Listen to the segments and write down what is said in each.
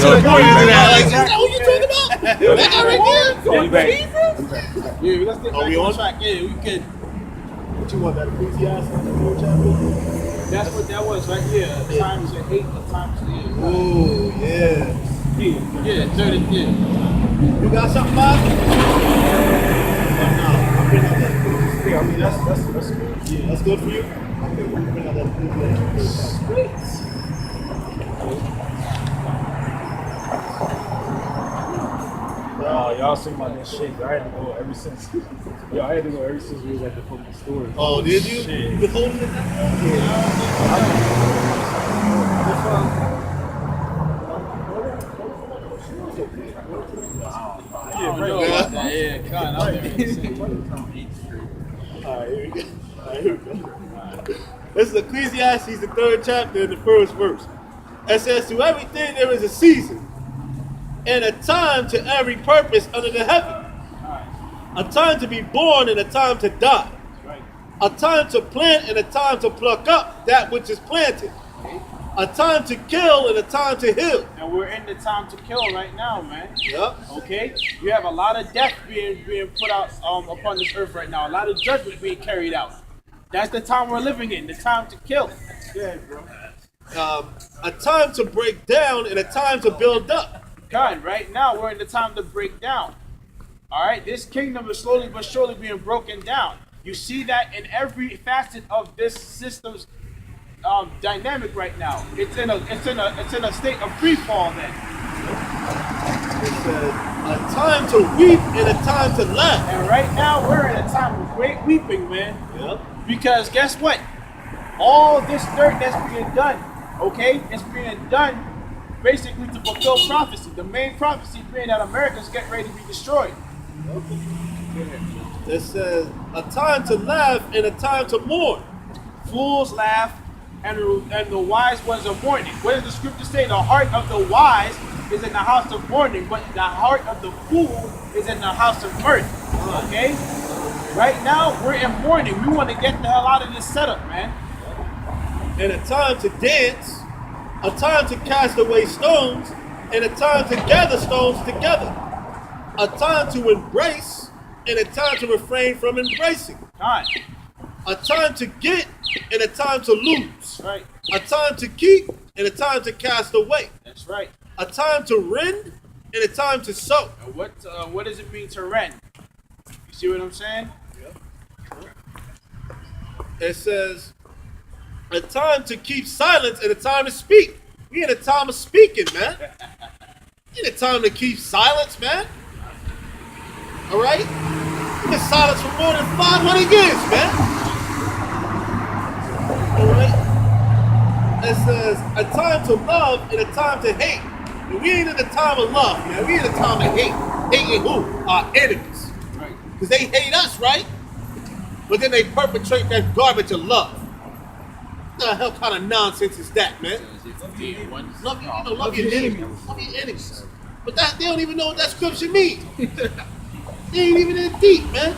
Like, is that what you talking about? That guy right there? Yeah, let's get back on track. Yeah, we could. What you want, that Ecclesiastes? That's what that was right here. A time to hate, a time to live. Oh, yeah. Yeah, 30, yeah. You got something, Bob? I mean, that's good. Yeah. That's good for you? Okay, we'll bring out that Ecclesiastes. Sweet. Y'all seen my new shit. I had to go ever since. Yo, I had to go ever since we was at the fucking store. Oh, did you? Shit. You been holding it that long? Yeah, God, Alright, here we go. This is Ecclesiastes, the 3rd chapter, and the 1st verse. It says, to everything there is a season, and a time to every purpose under the heaven. A time to be born and a time to die. A time to plant and a time to pluck up that which is planted. A time to kill and a time to heal. And we're in the time to kill right now, man. Yep. Okay? You have a lot of death being put out upon this earth right now. A lot of judgment being carried out. That's the time we're living in, the time to kill. Yeah, bro. A time to break down and a time to build up. God, right now we're in the time to break down. All right? This kingdom is slowly but surely being broken down. You see that in every facet of this system's dynamic right now. It's in a state of free fall. Then it's a time to weep and a time to laugh. And right now we're in a time of great weeping, man. Yep. Because guess what? All this dirt that's being done, okay, it's being done basically to fulfill prophecy. The main prophecy being that America's getting ready to be destroyed. Okay. It says a time to laugh and a time to mourn. Fools laugh and the wise ones are mourning. What does the scripture say? The heart of the wise is in the house of mourning, but the heart of the fool is in the house of mirth. Okay? Right now, we're in mourning. We want to get the hell out of this setup, man. And a time to dance, a time to cast away stones, and a time to gather stones together. A time to embrace, and a time to refrain from embracing. Time. A time to get, and a time to lose. Right. A time to keep, and a time to cast away. That's right. A time to rend, and a time to sow. What does it mean to rend? You see what I'm saying? Yeah. It says, a time to keep silence and a time to speak. We in a time of speaking, man. We in a time to keep silence, man. All right? We've been silent for more than 500 years, man. All right? It says, a time to love and a time to hate. And we ain't in the time of love, man. We in the time of hate. Hating who? Our enemies. Right. Because they hate us, right? But then they perpetrate that garbage of love. What the hell kind of nonsense is that, man? Love your enemies. Love your enemies. But they don't even know what that scripture means. They ain't even in deep, man.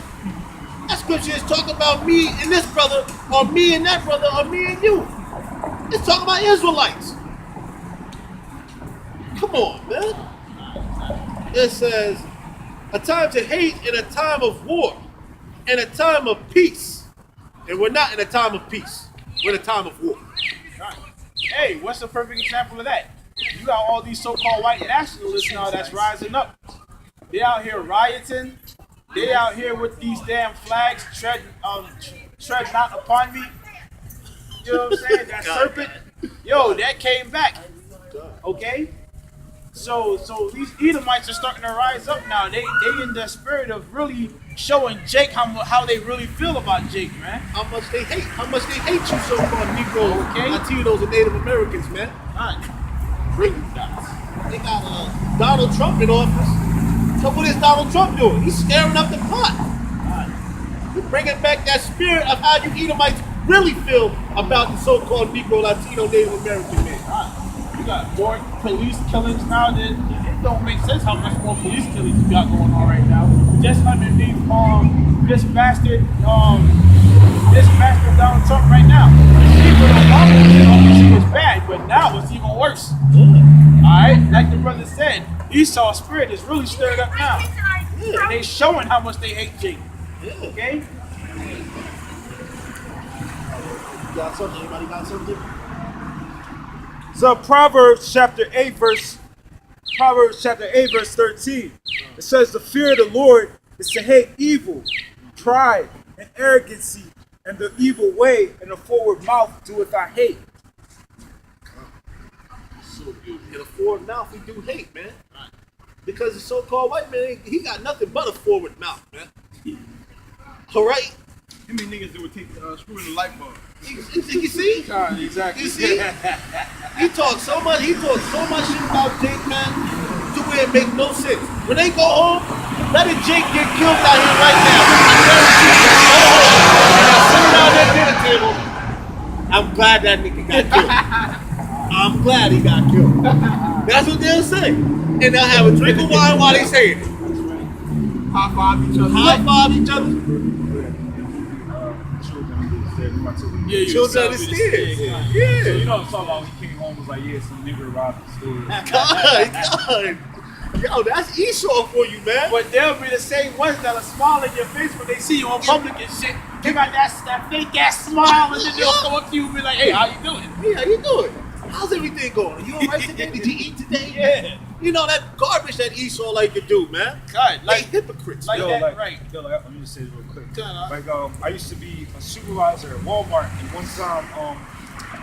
That scripture is talking about me and this brother, or me and that brother, or me and you. It's talking about Israelites. Come on, man. It says, a time to hate and a time of war, and a time of peace. And we're not in a time of peace. We're in a time of war. Hey, what's the perfect example of that? You got all these so-called white nationalists now that's rising up. They out here rioting. They out here with these damn flags, tread not upon me. You know what I'm saying? That serpent. Yo, that came back. Okay? So these Edomites are starting to rise up now. They in the spirit of really showing Jake how they really feel about Jake, man. How much they hate you so-called Negroes, okay, Latinos, and Native Americans, man. Really does. They got Donald Trump in office. So what is Donald Trump doing? He's stirring up the pot. He's bringing back that spirit of how you Edomites really feel about the so-called Negro, Latino, Native American man. You got more police killings now. It don't make sense how much more police killings you got going on right now. Just underneath this bastard Donald Trump right now. People don't see it's bad, but now it's even worse. All Alright, like the brother said, Esau's spirit is really stirred up now. Yeah. And they showing how much they hate Jacob. Yeah. Okay? You got something? Anybody got something? So Proverbs chapter 8 verse 13. It says the fear of the Lord is to hate evil, pride, and arrogancy, and the evil way and the forward mouth doeth I hate. So you in a forward mouth we do hate, man. Because the so-called white man, he got nothing but a forward mouth, man. All right? How many niggas that would take screw in the light bulb? You see? Exactly. You see? He talks so much shit about Jake, man, to where it make no sense. When they go home, let a Jake get killed out here right now. Sitting around that dinner table, I'm glad that nigga got killed. I'm glad he got killed. That's what they'll say. And they'll have a drink of wine while they saying it. High five each other. High five each other. Yeah, you Children of the stairs. So Yeah. you know what I'm talking about? He came home and was like, yeah, some nigga robbed the store. God. Yo, that's Esau for you, man. But they'll be the same ones that'll smile in your face when they see you on public and shit. They got that fake ass smile and then they'll come up to you and be like, hey, how you doing? Hey, how you doing? How's everything going? You alright today? Did you eat today? Yeah. You know that garbage that Esau like to do, man. God, Like like, hypocrites. like man. that, right. Let me just say this real quick. Kinda. Like, I used to be a supervisor at Walmart, and one time,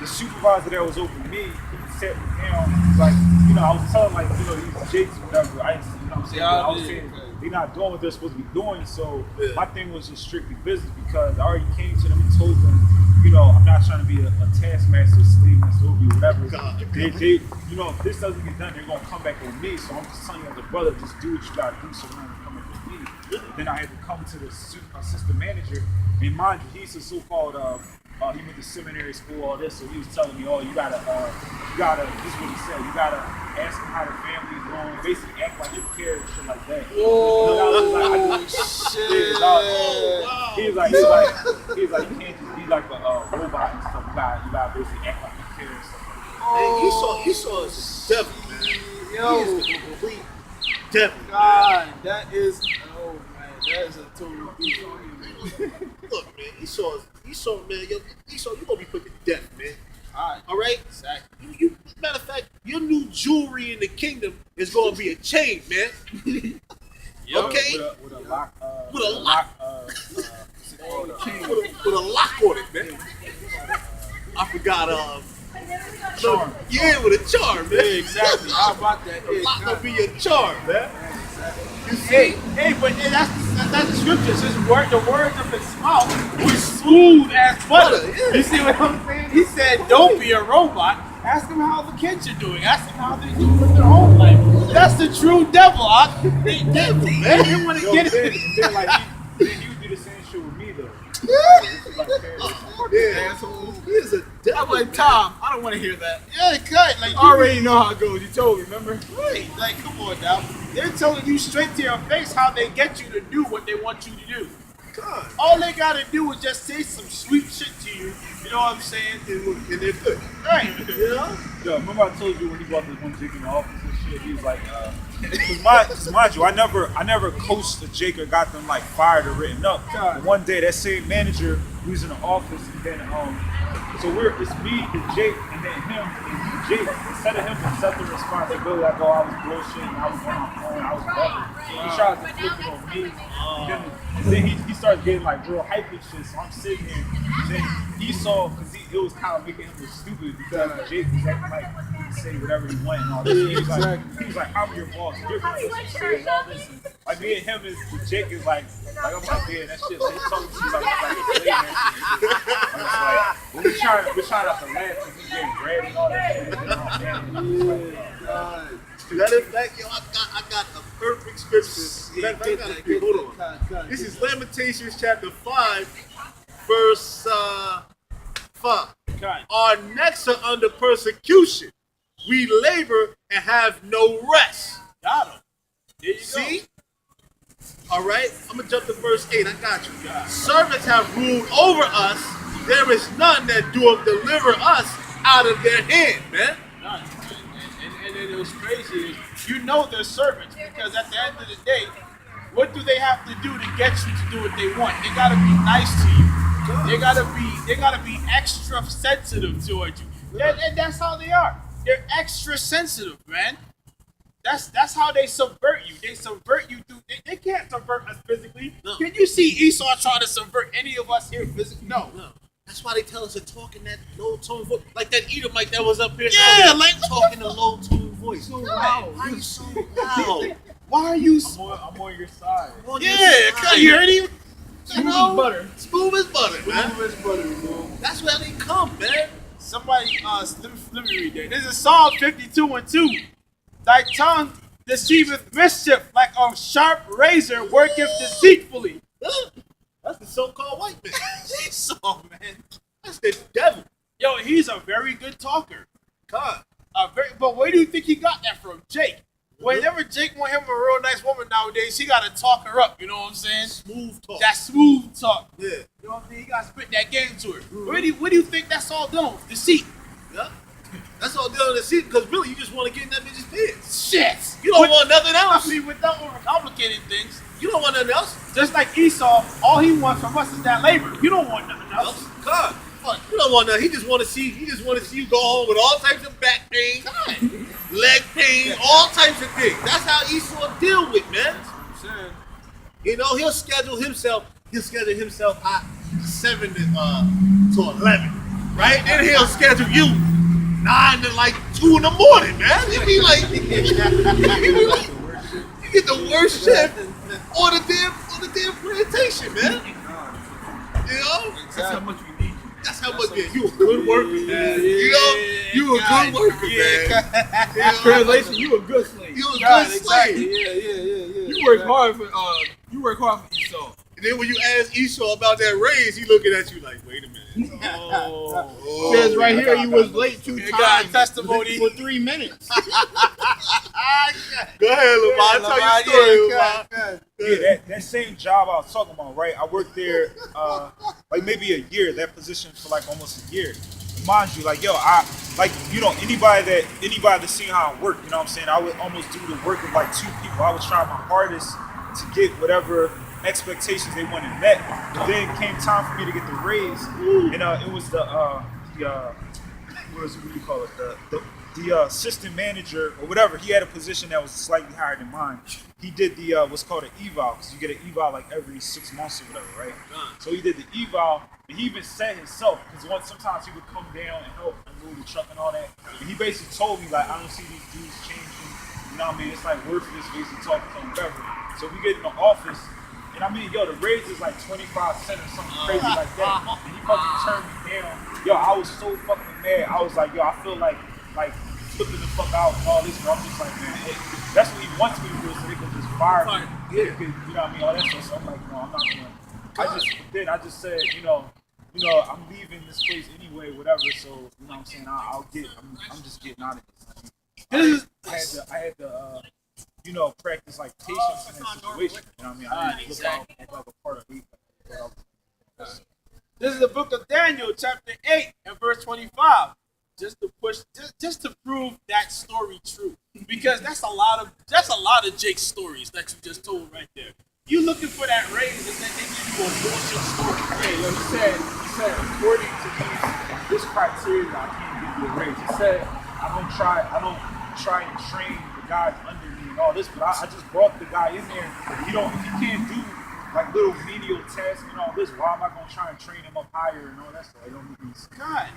the supervisor that was over me, he sat me down, like, you know, I was telling, like, you know, these jakes or whatever, I, you know what I'm saying? Yeah, I was saying, they're not doing what they're supposed to be doing, so Yeah. my thing was just strictly business, because I already came to them and told them, you know, I'm not trying to be a taskmaster, slave, or whatever. God. They, you know, if this doesn't get done, they're gonna come back on me. So I'm just telling you as a brother, just do what you gotta do so when they come back on me. Then I had to come to the assistant manager, and mind you, he's a so-called, he went to seminary school, all this, so he was telling me, oh, you gotta, this is what he said, you gotta ask him how the family's going, basically act like you care and shit like that. Oh, shit. He was like, you can't just be like a robot and stuff. You gotta basically act like you care and stuff. Man, Esau is a devil, man. Yo. He is a complete devil. God, that is a total beast. Look, man, Esau, man, Esau, you gonna be put to death, man. Alright. All right? Exactly. You, matter of fact, your new jewelry in the kingdom is gonna be a chain, man. Okay? With a lock. With a lock. With a lock on it, man. I forgot, Charm. yeah, with a charm, man. Yeah, exactly. How about that? A lock gonna be your charm, man. Hey, but that's the scripture. It says the words of his mouth was smooth as butter. Yeah. You see what I'm saying? He said, don't be a robot. Ask them how the kids are doing. Ask them how they do with their home life. That's the true devil. They Devil, man. man. They want to Yo, get then, it. then like then he would do the same shit with me though. Yeah. He is a devil. I'm like, Tom, I don't want to hear that. Yeah, cut. Like, I already know how it goes. You told me, remember? right. Like, come on now. They're telling you straight to your face how they get you to do what they want you to do. God. All they gotta do is just say some sweet shit to you. You know what I'm saying? And they're good. Right. You know? Yo, remember I told you when he brought this one Jake in the office and shit, he was like, cause mind you, I never coached a Jake or got them like fired or written up. God. One day that same manager we was in the office and then so it's me and Jake and then him and Jake, instead of him accepting responsibility, like, oh, I was bullshitting, I was on my phone, I was bugging. He tried to flip it on me. And then he started getting like real hype and shit. So I'm sitting here. Then Esau, because it was kind of making him look stupid because Jake was acting like he could say whatever he wanted and all this. He was like, I'm your boss. You're gonna listen to me and all this. And, like me and him with Jake is like I'm like, yeah, that shit. Like, he told me like explaining that shit. And it's like we're trying not to laugh because he's getting grabbed and all that shit. Matter of fact, yo, I got a perfect scripture. Matter of fact, hold on. This is Lamentations chapter 5, verse 5. Our necks are under persecution. We labor and have no rest. Got him. There you See? All right, I'm gonna jump to verse 8. I got you. Servants have ruled over us. There is none that doeth deliver us out of their hand, man. go. and then it was crazy is, you know they're servants because at the end of the day, what do they have to do to get you to do what they want? They gotta be nice to you. They gotta be extra sensitive towards you. And that's how they are. They're extra sensitive, man. That's how they subvert you. They subvert you through. They can't subvert us physically. No. Can you see Esau try to subvert any of us here physically? No. That's why they tell us to talk in that low tone voice, like that Edomite that was up here. Yeah, like talking in a low tone voice. So loud. Why are you so loud? Why are you? I'm on your side. Yeah, you heard him. Smooth as butter. Smooth as butter, man. Smooth as butter, bro. That's where they come, man. Somebody, let me read that. This is Psalm 52:2. Thy tongue deceiveth mischief, like a sharp razor worketh deceitfully. That's the so-called white man. Esau, man. That's the devil. Yo, he's a very good talker. God. But where do you think he got that from? Jake. Whenever Jake want him a real nice woman nowadays, he got to talk her up. You know what I'm saying? Smooth talk. That smooth talk. Yeah. You know what I'm saying? He got to spit that game to her. Mm-hmm. Where do you think that's all done with? Deceit. Yeah. That's all done with deceit because really you just want to get in that bitch's pants. Shit. You don't want nothing else. I mean, without overcomplicating things. You don't want nothing else. Just like Esau, all he wants from us is that labor. You don't want nothing else. God. You don't want nothing. He just want to see you go home with all types of back pain, leg pain, all types of things. That's how Esau deal with, man. You know, he'll schedule himself at 7 to 11, right? Then he'll schedule you 9 to like 2 in the morning, man. It'd be like, you get the worst shift on the damn plantation, man. You know? That's how much we need you. That's how much, man. You a good worker, man. You know? You a good worker, man. Translation, you a good slave. You a good slave. Yeah. You work hard for Esau. And then when you ask Esau about that raise, he looking at you like, wait a minute. Oh, says right here you was late 2 times. Got testimony for 3 minutes. Go ahead, Lamar. Tell your story, Lamar. Yeah, that same job I was talking about, right? I worked there like maybe a year, that position for like almost a year. Mind you, like, yo, anybody that's seen how I work, you know what I'm saying? I would almost do the work of like 2 people. I was trying my hardest to get whatever expectations they wanted met. But then came time for me to get the raise, and it was what do you call it? The assistant manager or whatever. He had a position that was slightly higher than mine. He did the what's called an eval, because you get an eval like every 6 months or whatever, right? So he did the eval, and he even said himself, because sometimes he would come down and help and move the truck and all that. And he basically told me, like, I don't see these dudes changing. You know what I mean? It's like worthless basically talking to him, whatever. So we get in the office, and I mean, yo, the raise is like 25 cents or something crazy like that. And he fucking turned me down. Yo, I was so fucking mad. I was like, yo, I feel like flipping the fuck out and all this. And I'm just like, man, that's what he wants me to do, so they can just fire me. Yeah. You know what I mean? All that stuff. So I'm like, no, I'm not gonna. I just said, you know, I'm leaving this place anyway, whatever. So, you know what I'm saying? I'm just getting out of this. I had to practice like patience in that situation. You know what I mean? I didn't look out like a part of it. This is the book of Daniel, chapter 8 and verse 25. Just to prove that story true. Because that's a lot of Jake's stories that you just told right there. You looking for that raise and then they give you a bullshit story. Yeah, yo, he said according to this criteria, I can't give you a raise. He said I don't try and train the guys under me and all this, but I just brought the guy in there. If he can't do like little menial tasks and all this, why am I gonna try and train him up higher and all that stuff? It don't make any sense. God,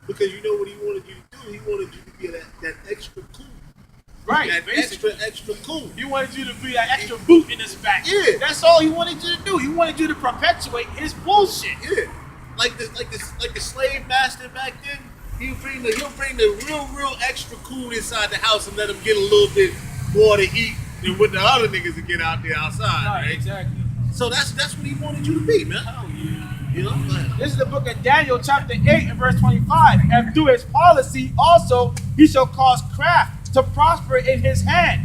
because you know what he wanted you to do? He wanted you to be that extra cool. Right, that extra cool. He wanted you to be that extra boot in his back. Yeah. That's all he wanted you to do. He wanted you to perpetuate his bullshit. Yeah. Like the slave master back then, he'll bring the real extra cool inside the house and let him get a little bit more to eat than what the other niggas would get out there outside. Right? Exactly. So that's what he wanted you to be, man. Oh yeah. You know? This is the book of Daniel, chapter 8 and verse 25. And through his policy also he shall cause craft to prosper in his hand,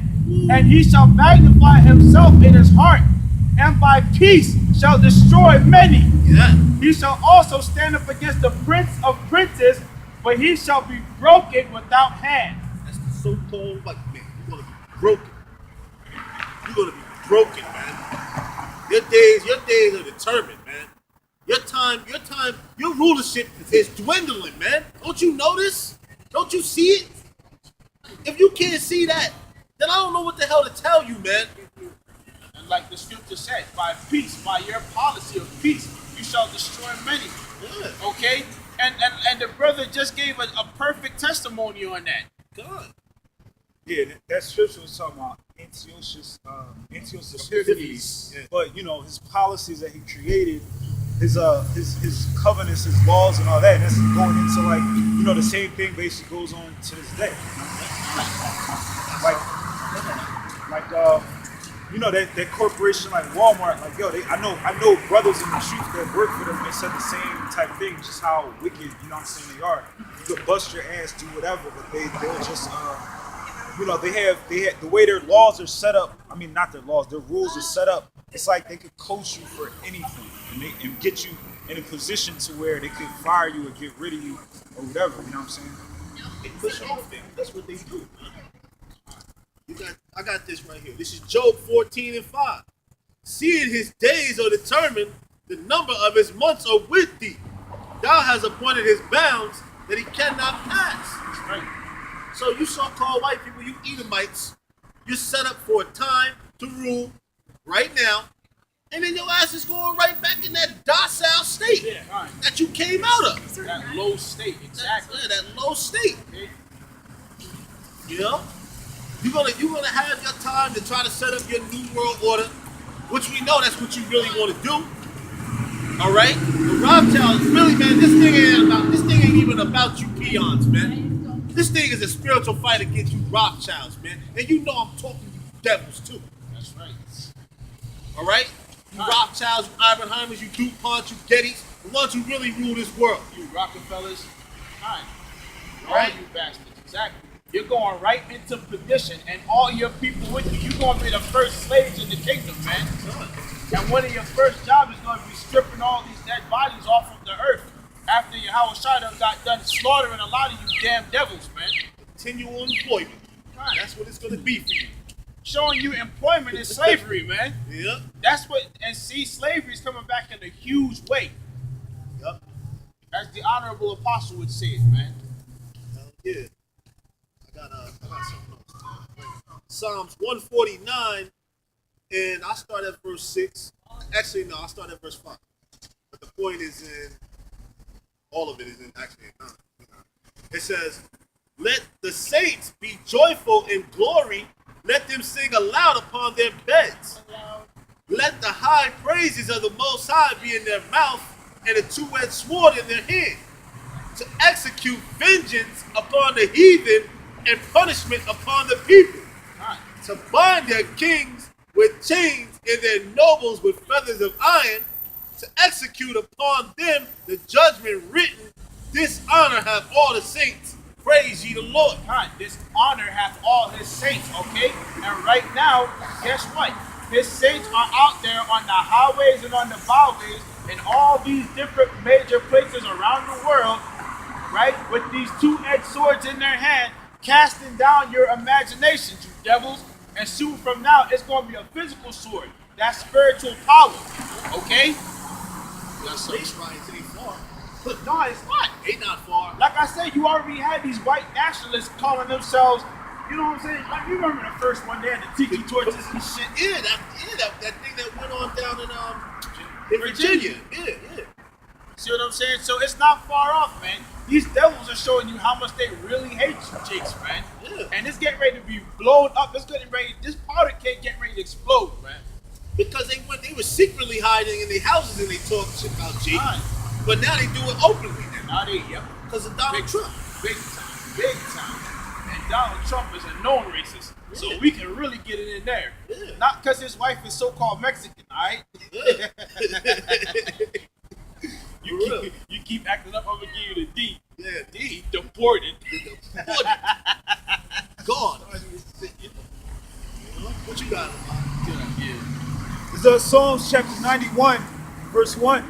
and he shall magnify himself in his heart, and by peace shall destroy many. Yeah. He shall also stand up against the prince of princes, but he shall be broken without hand. so-called white man. You're gonna be broken. You're gonna be broken, man. Your days are determined, man. Your rulership is dwindling, man. Don't you notice? Don't you see it? If you can't see that, then I don't know what the hell to tell you, man. And like the scripture said, by peace, by your policy of peace, you shall destroy many. Yeah. Okay? And the brother just gave a perfect testimony on that. God. Yeah, that scripture was talking about Antiochus Epiphanes. Yeah. But you know, his policies that he created, his covenants, his laws, and all that. And that's going into like, you know, the same thing basically goes on to this day. You know, that corporation like Walmart, like yo, I know brothers in the streets that work for them. They said the same type of thing, just how wicked, you know what I'm saying, they are. You could bust your ass, do whatever, but they'll just you know, they have the way their laws are set up. I mean, not their laws, their rules are set up. It's like they could coach you for anything and get you in a position to where they could fire you or get rid of you or whatever. You know what I'm saying? They push off them. That's what they do. I got this right here. This is Job 14:5. Seeing his days are determined, the number of his months are with thee. Thou hast appointed his bounds that he cannot pass. That's right. So you so-called white people, you Edomites, you're set up for a time to rule right now, and then your ass is going right back in that docile state that you came out of. That low state, exactly. That low state. Okay. You know? You're gonna have your time to try to set up your new world order, which we know that's what you really want to do. All right? The Rothschilds, really, man, this thing ain't even about you peons, man. This thing is a spiritual fight against you Rothschilds, man. And you know I'm talking to you devils too. That's right. All right? You Rothschilds, you Oppenheimers, you DuPont, you Gettys, the ones who really rule this world. You Rockefellers, fine. All Right? you bastards, exactly. You're going right into perdition, and all your people with you. You're going to be the first slaves in the kingdom, man. And one of your first jobs is going to be stripping all these dead bodies off of the earth after Yahawashi got done slaughtering a lot of you damn devils, man. Continual employment. That's what it's going to be for you. Showing you employment is slavery, man. Yep. That's what, and see, slavery is coming back in a huge way. Yep. As the honorable apostle would say it, man. Hell yeah. I got something else. Psalms 149, and I start at verse 6. Actually, no, I start at verse 5. But the point is all of it is in 9. It says, let the saints be joyful in glory. Let them sing aloud upon their beds. Let the high praises of the Most High be in their mouth and a two-edged sword in their hand, to execute vengeance upon the heathen and punishment upon the people, to bind their kings with chains and their nobles with feathers of iron, to execute upon them the judgment written. This honor hath all the saints. Praise ye the Lord. This honor hath all his saints, okay? And right now, guess what? His saints are out there on the highways and on the byways in all these different major places around the world, right? With these two-edged swords in their hand, casting down your imaginations, you devils. And soon from now, it's going to be a physical sword. That's spiritual power, okay? That's so shrines ain't far. But no, it's not. Ain't not far. Like I said, you already had these white nationalists calling themselves, you know what I'm saying? Like, you remember the first one, they had the tiki torches and shit. Yeah, that thing that went on down in Virginia. Yeah. See what I'm saying? So it's not far off, man. These devils are showing you how much they really hate you, jakes, man. Yeah. And it's getting ready to be blown up. It's getting ready. This powder cake getting ready to explode, man. Because they were secretly hiding in their houses and they talked shit about G. But now they do it openly now. Yep. Because of Donald Trump. Big time. And Donald Trump is a known racist. Yeah. So we can really get it in there. Yeah. Not because his wife is so-called Mexican, all right? Yeah. You keep acting up, I'm going to give you the D. Yeah. D, deported. Gone. What you got? It's Psalms chapter 91, verse 1.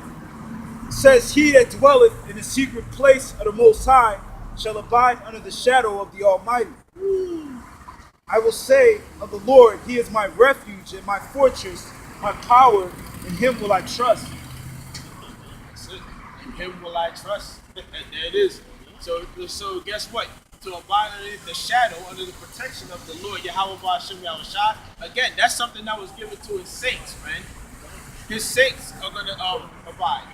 It says, he that dwelleth in the secret place of the Most High shall abide under the shadow of the Almighty. I will say of the Lord, he is my refuge and my fortress, my power, in him will I trust. That's it. In him will I trust. And there it is. So guess what? To abide underneath the shadow, under the protection of the Lord, Yahawah, Sham, Yahawashi. Again, that's something that was given to his saints, man. His saints are going to abide.